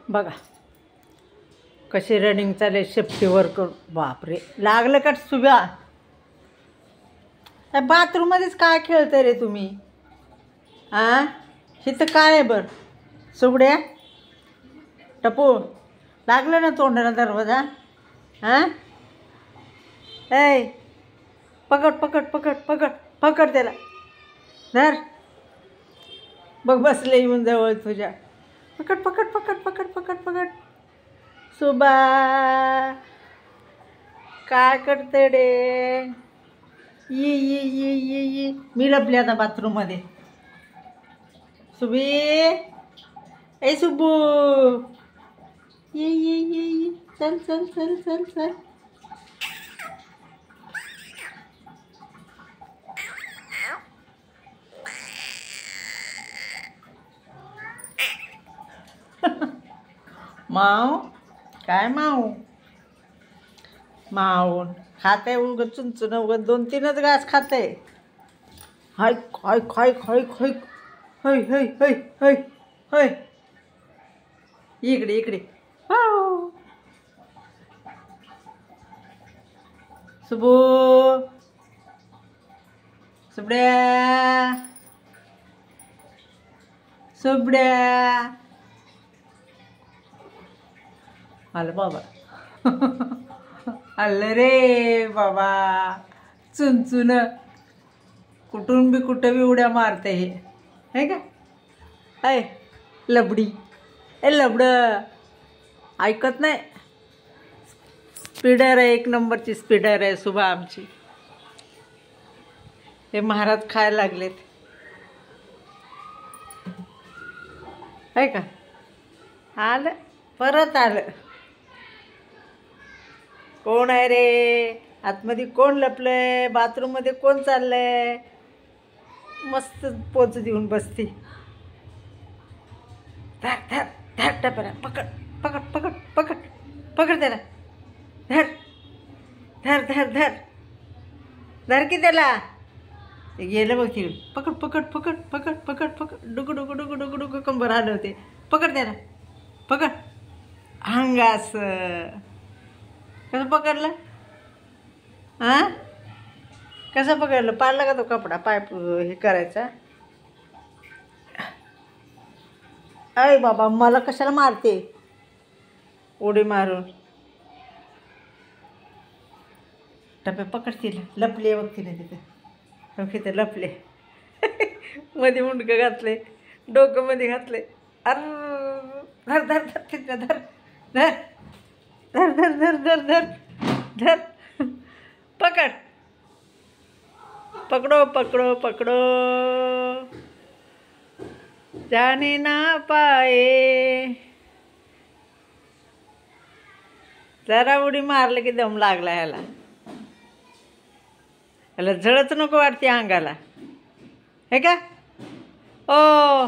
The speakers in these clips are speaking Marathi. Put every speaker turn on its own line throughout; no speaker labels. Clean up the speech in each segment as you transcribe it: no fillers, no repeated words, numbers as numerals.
बघा कशी रनिंग चालेल सेफ्टी वर्क. बापरे लागलं का सुब्या? बाथरूममध्येच काय खेळताय रे तुम्ही? हां इथं काय आहे बरं सुबड्या? टपू लागलं ना तोंडाला दरवाजा? हां ऐ पकड पकड पकड पकड पकड त्याला धर. बघ बसले येऊन जवळ तुझ्या. पकड पकड पकड पकड पकड पकड. सुबा काय करते रे? ये ये ये ये ये. मी लपले आता बाथरूममध्ये. सुबी ए सुबू ये ये ये ये. चल चल चल चल चल. माव काय माव माव खाते उग चुनचुन उग 2-3च घास खाते. हाय खाय खाय खाय खाय हाय हाय हाय हाय हाय. इकडे इकडे. सुबू सुबड्या सुबड्या. आलं बाबा. आलं रे बाबा चुनचुन. कुठून बी कुठं बी उड्या मारते हे है का? ऐ लबडी ए लबडं ऐकत नाही. स्पीडर आहे, 1 नंबरची स्पीडर आहे सुबा आमची. हे महाराज खायला लागलेत आहे का? आलं परत आलं. कोण आहे रे आतमध्ये? कोण लपलंय? बाथरूममध्ये कोण चाललंय? मस्त पोच देऊन बसती. धर धर धर टपरा. पकड पकड पकड पकड पकड त्याला. धर धर धर धर धर की त्याला. ते गेलं बघ तिकडे. पकड पकड पकड पकड पकड पकड. डुकू डुकू डुकू डुकू डुकू कंबर हलवते. पकड त्याला पकड. अंगास कसं पकडलं? हां कसं पकडलं? पाडला का तो कपडा पाईप हे करायचा? अय बाबा मला कशाला मारते उडी मारून? टप्पे पकड तिला. लपले बघ तिला तिथं. तिथं लपले. मध्ये मुंडकं घातले, डोकं मध्ये घातले. अर धर धर धर तिथं धर धर धर धर धर धर धर धर. पकड पकड़ो पकड़ो पकड़ो जाने ना पाए. जरा उडी मारलं की दम लागला ह्याला. ह्याला झळच नको वाटते अंगाला हे का? ओ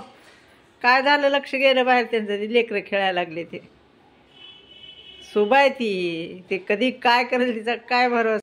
काय झालं? लक्ष गेलं बाहेर त्यांचं. ते लेकरं खेळायला लागले. ते सुबा आहे ती. ते कधी काय करेल तिचा काय भरोसा.